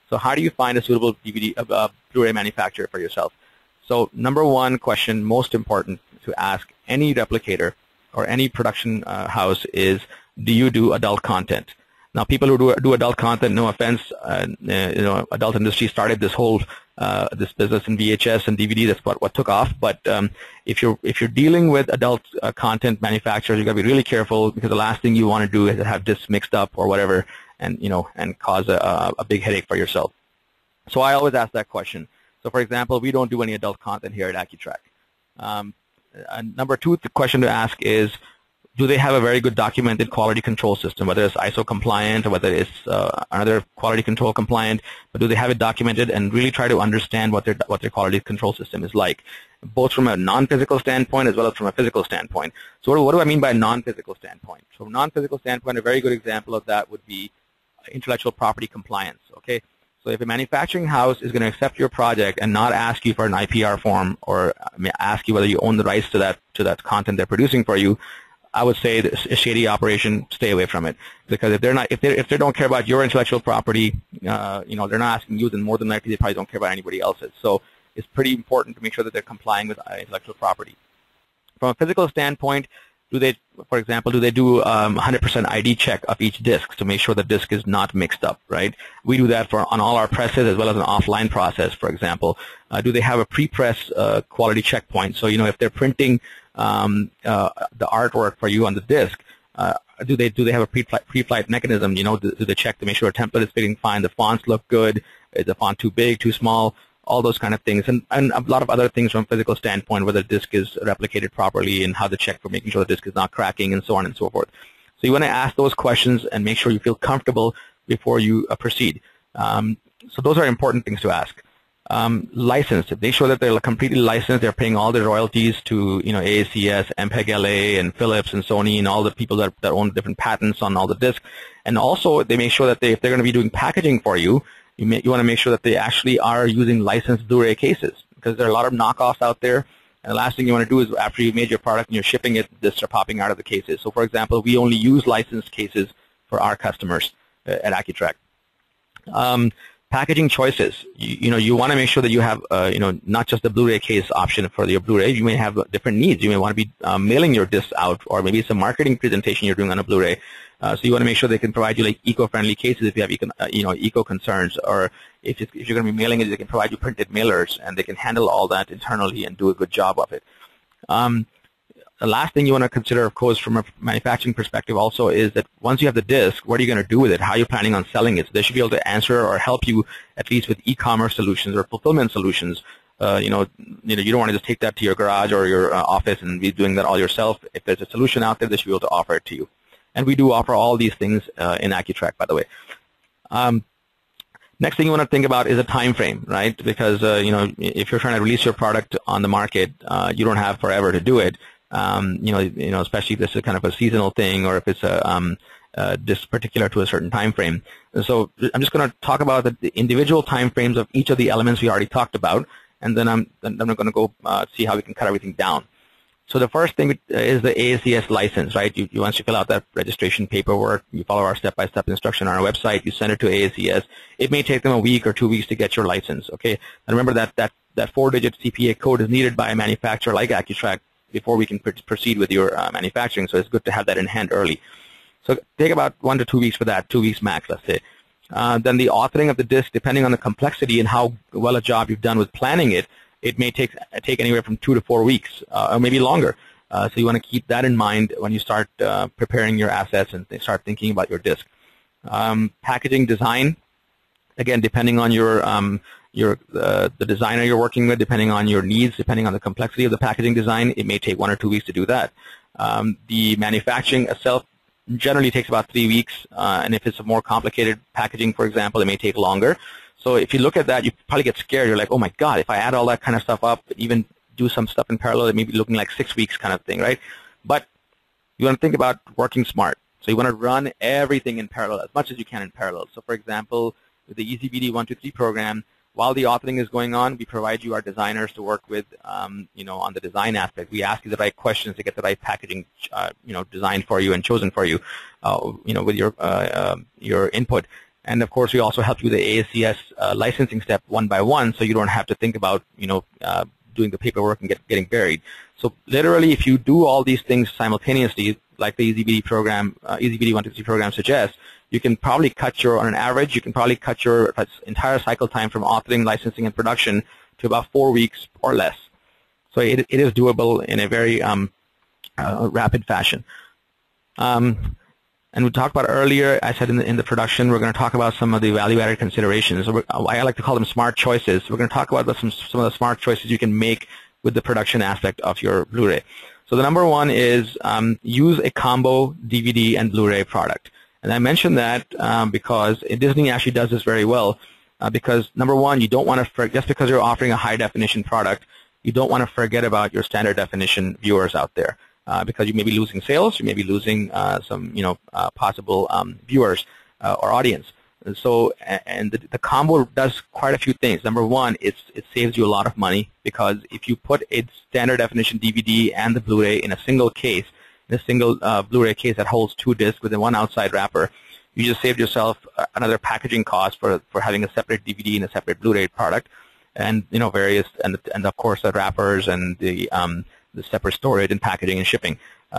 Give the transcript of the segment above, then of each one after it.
So how do you find a suitable Blu-ray manufacturer for yourself? So number one question, most important to ask any replicator or any production house is, do you do adult content? Now, people who do adult content, no offense, adult industry started this whole this business in VHS and DVD. That's what took off. But if you're dealing with adult content manufacturers, you got to be really careful, because the last thing you want to do is have discs mixed up or whatever, and cause a big headache for yourself. So I always ask that question. So, for example, we don't do any adult content here at Acutrack. Number two, the question to ask is, do they have a very good documented quality control system, whether it's ISO compliant or whether it's another quality control compliant, but do they have it documented, and really try to understand what their quality control system is like, both from a non-physical standpoint as well as from a physical standpoint. So what do I mean by non-physical standpoint? So non-physical standpoint, a very good example of that would be intellectual property compliance, okay? So if a manufacturing house is going to accept your project and not ask you for an IPR form, or ask you whether you own the rights to that content they're producing for you, I would say a shady operation, stay away from it. Because if they don't care about your intellectual property, they're not asking you, then more than likely they probably don't care about anybody else's. So it's pretty important to make sure that they're complying with intellectual property. From a physical standpoint, for example, do they do 100% ID check of each disc to make sure the disc is not mixed up, right? We do that on all our presses as well as an offline process, for example. Do they have a pre-press quality checkpoint? So, if they're printing the artwork for you on the disc, do they have a pre-flight mechanism? Do they check to make sure a template is fitting fine, the fonts look good, is the font too big, too small? All those kind of things, and a lot of other things from a physical standpoint, whether the disk is replicated properly and how to check for making sure the disk is not cracking, and so on and so forth. So you want to ask those questions and make sure you feel comfortable before you proceed. So those are important things to ask. Licensed. Make sure that they're completely licensed. They're paying all their royalties to AACS, MPEG-LA, and Philips and Sony and all the people that own different patents on all the discs. And also they make sure that if they're going to be doing packaging for you, you want to make sure that they actually are using licensed Blu-ray cases, because there are a lot of knockoffs out there, and the last thing you want to do is after you've made your product and you're shipping it, discs are popping out of the cases. So, for example, we only use licensed cases for our customers at Acutrack. Packaging choices. You want to make sure that you have not just the Blu-ray case option for your Blu-ray. You may have different needs. You may want to be mailing your discs out, or maybe it's a marketing presentation you're doing on a Blu-ray. So you want to make sure they can provide you like eco-friendly cases if you have eco concerns, or if you're going to be mailing it, they can provide you printed mailers, and they can handle all that internally and do a good job of it. The last thing you want to consider, of course, from a manufacturing perspective also is that once you have the disc, what are you going to do with it? How are you planning on selling it? So they should be able to answer or help you at least with e-commerce solutions or fulfillment solutions. You don't want to just take that to your garage or your office and be doing that all yourself. If there's a solution out there, they should be able to offer it to you. And we do offer all these things in Acutrack, by the way. Next thing you want to think about is a time frame, right? Because if you're trying to release your product on the market, you don't have forever to do it. Especially if this is kind of a seasonal thing, or if it's just particular to a certain time frame. So I'm just going to talk about the individual time frames of each of the elements we already talked about, and then I'm going to go see how we can cut everything down. So the first thing is the AACS license, right? Once you fill out that registration paperwork, you follow our step-by-step instruction on our website, you send it to AACS. It may take them a week or 2 weeks to get your license, okay? And remember that 4-digit CPA code is needed by a manufacturer like Acutrack before we can proceed with your manufacturing, so it's good to have that in hand early. So take about 1 to 2 weeks for that, 2 weeks max, let's say. Then the authoring of the disc, depending on the complexity and how well a job you've done with planning it, it may take anywhere from 2 to 4 weeks, or maybe longer. So you want to keep that in mind when you start preparing your assets and start thinking about your disc. Packaging design, again, depending on the designer you're working with, depending on your needs, depending on the complexity of the packaging design, it may take 1 or 2 weeks to do that. The manufacturing itself generally takes about 3 weeks, and if it's a more complicated packaging, for example, it may take longer. So if you look at that, you probably get scared. You're like, oh my God, if I add all that kind of stuff up, even do some stuff in parallel, it may be looking like 6 weeks kind of thing, right? But you want to think about working smart. So you want to run everything in parallel, as much as you can in parallel. So for example, with the EasyBD 123 program, while the authoring is going on, we provide you our designers to work with, on the design aspect. We ask you the right questions to get the right packaging, designed for you and chosen for you, with your input. And of course, we also help you with the ASCS licensing step one by one, so you don't have to think about doing the paperwork and getting buried. So literally, if you do all these things simultaneously, like the EasyBD program, EasyBD 123 program suggests, you can probably cut on an average, you can probably cut your entire cycle time from authoring, licensing, and production to about 4 weeks or less. So it is doable in a very rapid fashion. And we talked about earlier, I said in the production, we're going to talk about some of the value-added considerations. I like to call them smart choices. We're going to talk about some of the smart choices you can make with the production aspect of your Blu-ray. So the number one is use a combo DVD and Blu-ray product. And I mentioned that because Disney actually does this very well. Because number one, you don't want to, just because you're offering a high-definition product, you don't want to forget about your standard definition viewers out there. Because you may be losing sales, you may be losing some, possible viewers or audience. So, and the combo does quite a few things. Number one, it saves you a lot of money, because if you put a standard definition DVD and the Blu-ray in a single case, in a single Blu-ray case that holds 2 discs within one outside wrapper, you just saved yourself another packaging cost for having a separate DVD and a separate Blu-ray product, and various and of course the wrappers and the separate storage and packaging and shipping.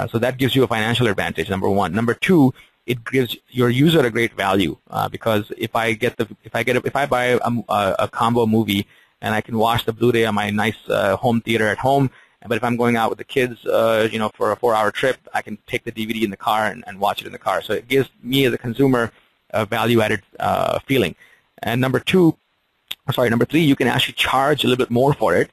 So that gives you a financial advantage, number one. Number two, it gives your user a great value, because if I buy a combo movie and I can watch the Blu-ray on my nice home theater at home, but if I'm going out with the kids, for a 4-hour trip, I can take the DVD in the car and watch it in the car. So it gives me as a consumer a value-added feeling. And number three, you can actually charge a little bit more for it.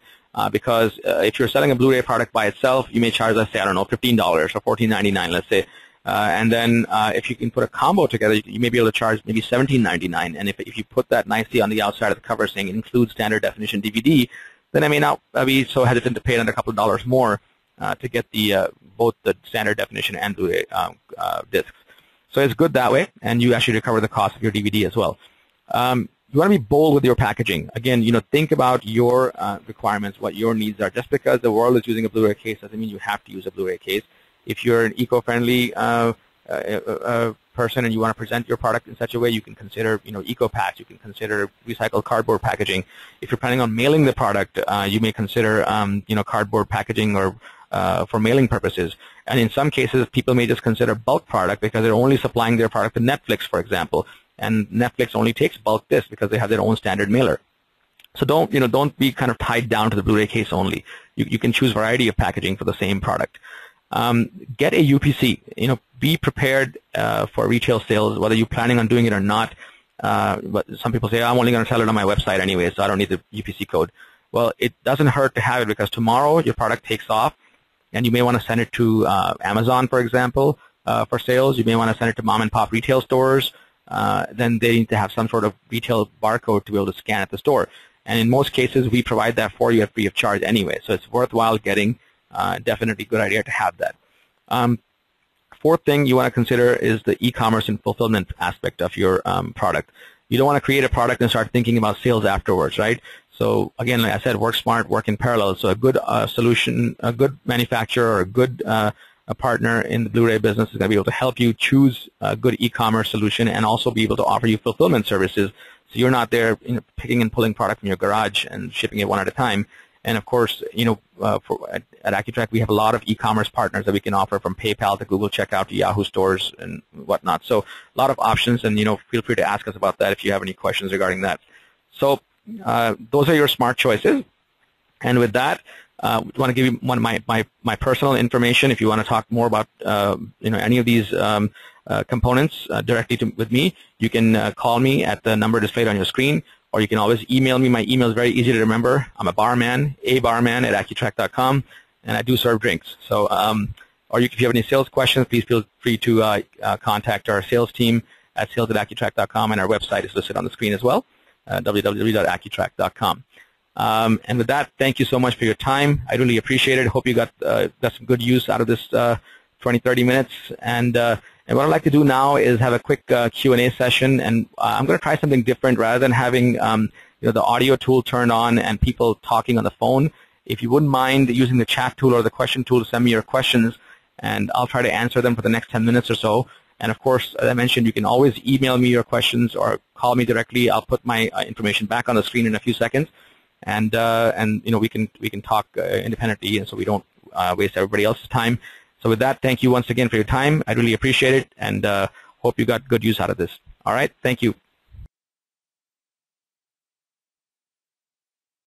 Because if you're selling a Blu-ray product by itself, you may charge, let's say, I don't know, $15 or $14.99, let's say. And then if you can put a combo together, you may be able to charge maybe $17.99. And if you put that nicely on the outside of the cover saying it includes standard definition DVD, then I may not be so hesitant to pay another couple of dollars more to get both the standard definition and Blu-ray discs. So it's good that way, and you actually recover the cost of your DVD as well. You want to be bold with your packaging. Again, think about your requirements, what your needs are. Just because the world is using a Blu-ray case doesn't mean you have to use a Blu-ray case. If you're an eco-friendly person and you want to present your product in such a way, you can consider, eco-packs. You can consider recycled cardboard packaging. If you're planning on mailing the product, you may consider, cardboard packaging or for mailing purposes. And in some cases, people may just consider bulk product because they're only supplying their product to Netflix, for example. And Netflix only takes bulk discs because they have their own standard mailer. So don't be kind of tied down to the Blu-ray case only. You can choose a variety of packaging for the same product. Get a UPC. Be prepared for retail sales, whether you're planning on doing it or not. But some people say, I'm only going to sell it on my website anyway, so I don't need the UPC code. Well, it doesn't hurt to have it, because tomorrow your product takes off, and you may want to send it to Amazon, for example, for sales. You may want to send it to mom-and-pop retail stores. Then they need to have some sort of retail barcode to be able to scan at the store. And in most cases, we provide that for you at free of charge anyway. So it's worthwhile getting. Definitely a good idea to have that. Fourth thing you want to consider is the e-commerce and fulfillment aspect of your product. You don't want to create a product and start thinking about sales afterwards, right? So again, like I said, work smart, work in parallel. So a good solution, a good manufacturer, or a good a partner in the Blu-ray business is going to be able to help you choose a good e-commerce solution and also be able to offer you fulfillment services, so you're not there picking and pulling product from your garage and shipping it one at a time. And of course, at Acutrack, we have a lot of e-commerce partners that we can offer, from PayPal to Google Checkout to Yahoo stores and whatnot. So a lot of options, and feel free to ask us about that if you have any questions regarding that. So those are your smart choices. And with that, I want to give you one of my personal information. If you want to talk more about any of these components directly with me, you can call me at the number displayed on your screen, or you can always email me. My email is very easy to remember. I'm a barman at Acutrack.com, and I do serve drinks. So, or if you have any sales questions, please feel free to contact our sales team at sales@Acutrack.com, and our website is listed on the screen as well, www.Acutrack.com. And with that, thank you so much for your time. I really appreciate it. I hope you got some good use out of this 20-30 minutes. And what I'd like to do now is have a quick Q&A session, and I'm going to try something different. Rather than having the audio tool turned on and people talking on the phone, if you wouldn't mind using the chat tool or the question tool to send me your questions, and I'll try to answer them for the next 10 minutes or so. And of course, as I mentioned, you can always email me your questions or call me directly. I'll put my information back on the screen in a few seconds, and we can talk independently, and so we don't waste everybody else's time. So with that, thank you once again for your time. I really appreciate it, and hope you got good use out of this. All right, thank you.